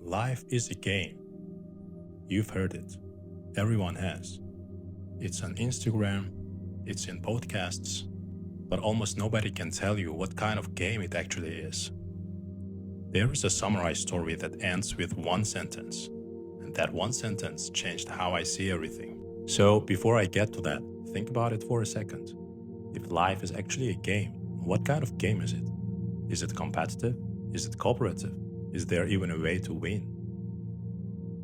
Life is a game. You've heard it. Everyone has. It's on Instagram, it's in podcasts, but almost nobody can tell you what kind of game it actually is. There is a samurai story that ends with one sentence, and that one sentence changed how I see everything. So, before I get to that, think about it for a second. If life is actually a game, what kind of game is it? Is it competitive? Is it cooperative? Is there even a way to win?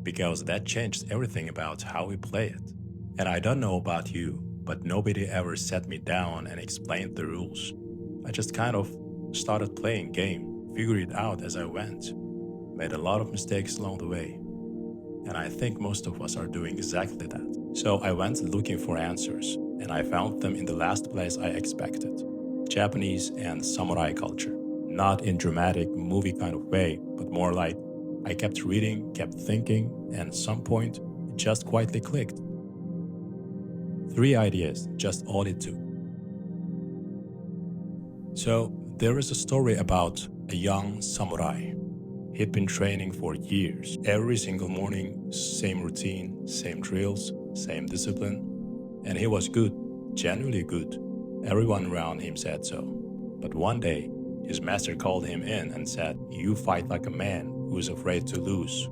Because that changed everything about how we play it. And I don't know about you, but nobody ever sat me down and explained the rules. I just kind of started playing game, figured it out as I went, made a lot of mistakes along the way. And I think most of us are doing exactly that. So I went looking for answers, and I found them in the last place I expected. Japanese and samurai culture. Not in dramatic movie kind of way, but more like I kept reading, kept thinking, and at some point, it just quietly clicked. 3 ideas, just all it took. So, there is a story about a young samurai. He'd been training for years. Every single morning, same routine, same drills, same discipline. And he was good, genuinely good. Everyone around him said so. But one day, his master called him in and said, "You fight like a man who is afraid to lose."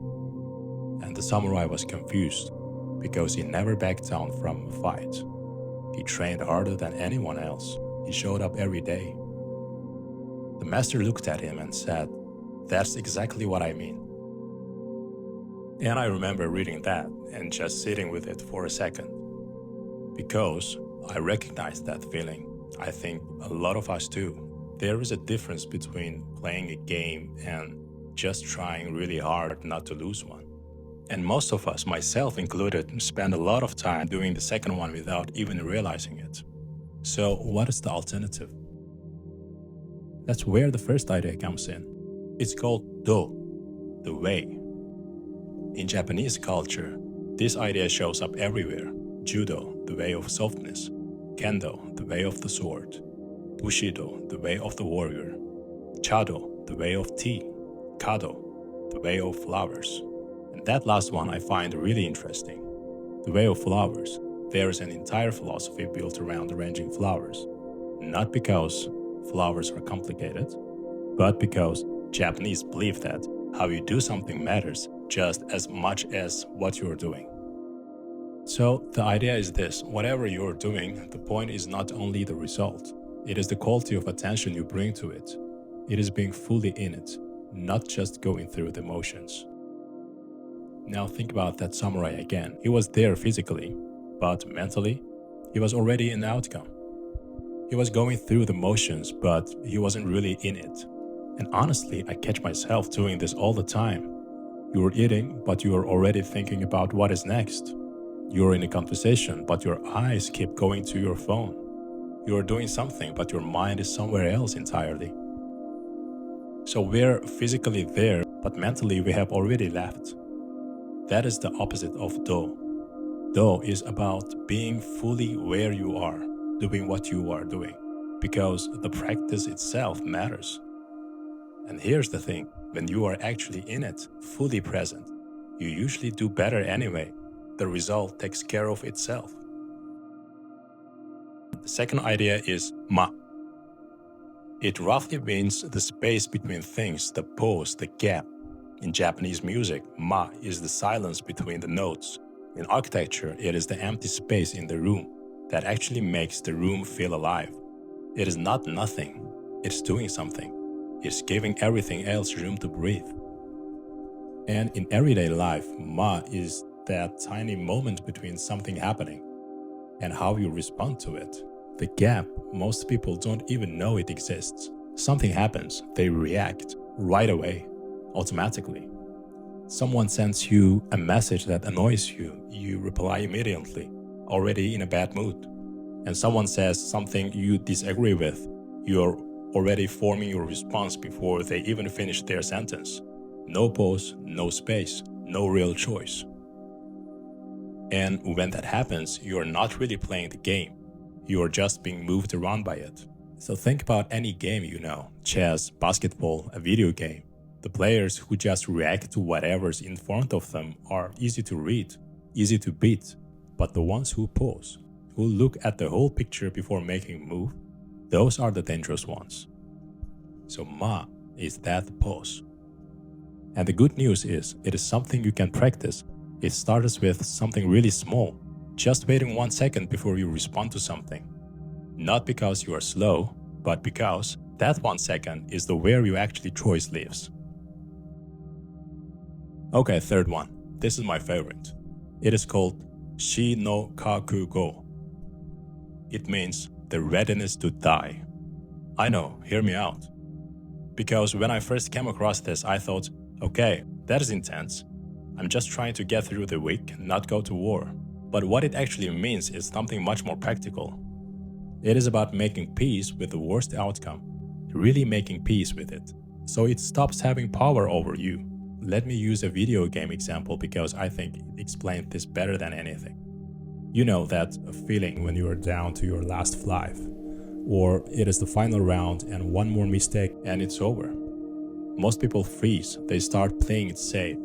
And the samurai was confused because he never backed down from a fight. He trained harder than anyone else. He showed up every day. The master looked at him and said, "That's exactly what I mean." And I remember reading that and just sitting with it for a second. Because I recognized that feeling. I think a lot of us do. There is a difference between playing a game and just trying really hard not to lose one. And most of us, myself included, spend a lot of time doing the second one without even realizing it. So what is the alternative? That's where the first idea comes in. It's called Do, the way. In Japanese culture, this idea shows up everywhere. Judo, the way of softness. Kendo, the way of the sword. Bushido, the way of the warrior. Chado, the way of tea. Kado, the way of flowers. And that last one I find really interesting. The way of flowers. There is an entire philosophy built around arranging flowers. Not because flowers are complicated, but because Japanese believe that how you do something matters just as much as what you're doing. So the idea is this: whatever you're doing, the point is not only the result, it is the quality of attention you bring to it. It is being fully in it, not just going through the motions. Now think about that samurai again. He was there physically, but mentally, he was already in the outcome. He was going through the motions, but he wasn't really in it. And honestly, I catch myself doing this all the time. You're eating, but you are already thinking about what is next. You're in a conversation, but your eyes keep going to your phone. You're doing something, but your mind is somewhere else entirely. So we're physically there, but mentally we have already left. That is the opposite of Do. Do is about being fully where you are, doing what you are doing, because the practice itself matters. And here's the thing, when you are actually in it, fully present, you usually do better anyway. The result takes care of itself. The second idea is Ma. It roughly means the space between things, the pause, the gap. In Japanese music, Ma is the silence between the notes. In architecture, it is the empty space in the room that actually makes the room feel alive. It is not nothing, it's doing something. It's giving everything else room to breathe. And in everyday life, Ma is that tiny moment between something happening and how you respond to it. The gap, most people don't even know it exists. Something happens, they react right away, automatically. Someone sends you a message that annoys you, you reply immediately, already in a bad mood. And someone says something you disagree with, you're already forming your response before they even finish their sentence. No pause, no space, no real choice. And when that happens, you're not really playing the game. You're just being moved around by it. So think about any game you know, chess, basketball, a video game. The players who just react to whatever's in front of them are easy to read, easy to beat. But the ones who pause, who look at the whole picture before making a move, those are the dangerous ones. So Ma is that pause. And the good news is, it is something you can practice. It starts with something really small, just waiting 1 second before you respond to something. Not because you are slow, but because that 1 second is the where you actually choice lives. Okay, third one. This is my favorite. It is called Shi no Kakugo. It means the readiness to die. I know, hear me out. Because when I first came across this, I thought, okay, that is intense. I'm just trying to get through the week, not go to war. But what it actually means is something much more practical. It is about making peace with the worst outcome, really making peace with it, so it stops having power over you. Let me use a video game example because I think it explains this better than anything. You know that feeling when you are down to your last life, or it is the final round and one more mistake and it's over. Most people freeze, they start playing it safe,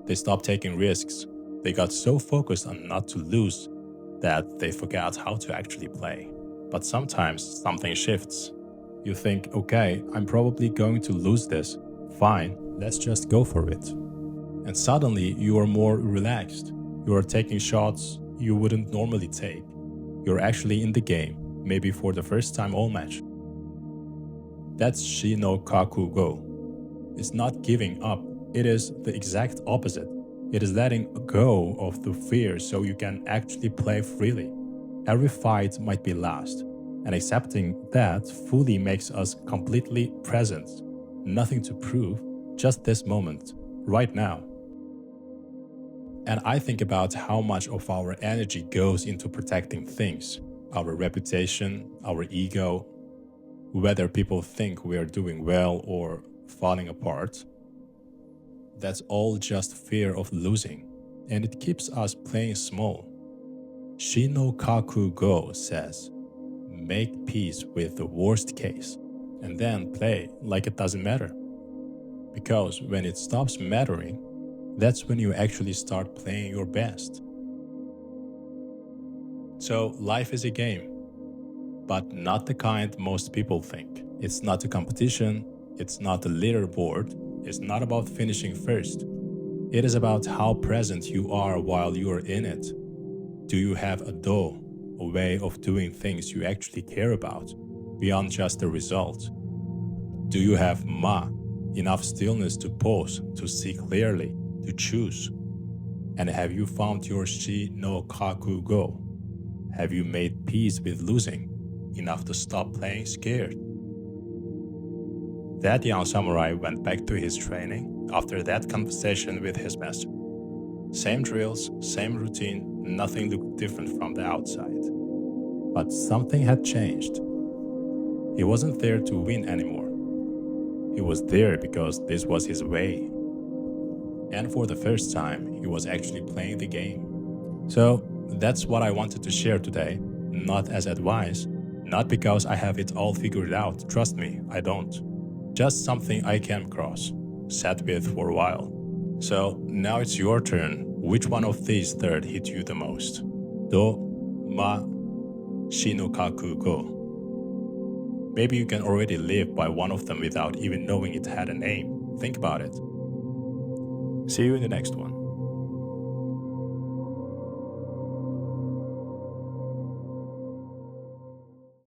they stop taking risks, they got so focused on not to lose that they forgot how to actually play. But sometimes something shifts. You think, okay, I'm probably going to lose this, fine, let's just go for it. And suddenly you are more relaxed, you are taking shots you wouldn't normally take. You're actually in the game, maybe for the first time all match. That's Shi no Kakugo. It's not giving up, it is the exact opposite. It is letting go of the fear so you can actually play freely. Every fight might be lost, and accepting that fully makes us completely present. Nothing to prove, just this moment, right now. And I think about how much of our energy goes into protecting things, our reputation, our ego, whether people think we are doing well or falling apart. That's all just fear of losing, and it keeps us playing small. Shi no Kakugo says, make peace with the worst case, and then play like it doesn't matter. Because when it stops mattering, that's when you actually start playing your best. So life is a game, but not the kind most people think. It's not a competition, it's not a leaderboard, it's not about finishing first. It is about how present you are while you are in it. Do you have a do, a way of doing things you actually care about, beyond just the result? Do you have ma, enough stillness to pause, to see clearly, to choose? And have you found your Shi no Kakugo? Have you made peace with losing, enough to stop playing scared? That young samurai went back to his training after that conversation with his master. Same drills, same routine, nothing looked different from the outside. But something had changed. He wasn't there to win anymore. He was there because this was his way. And for the first time, he was actually playing the game. So that's what I wanted to share today, not as advice, not because I have it all figured out, trust me, I don't. Just something I came across, sat with for a while. So now it's your turn. Which one of these third hit you the most? Do, ma, shi no Kakugo. Maybe you can already live by one of them without even knowing it had a name. Think about it. See you in the next one.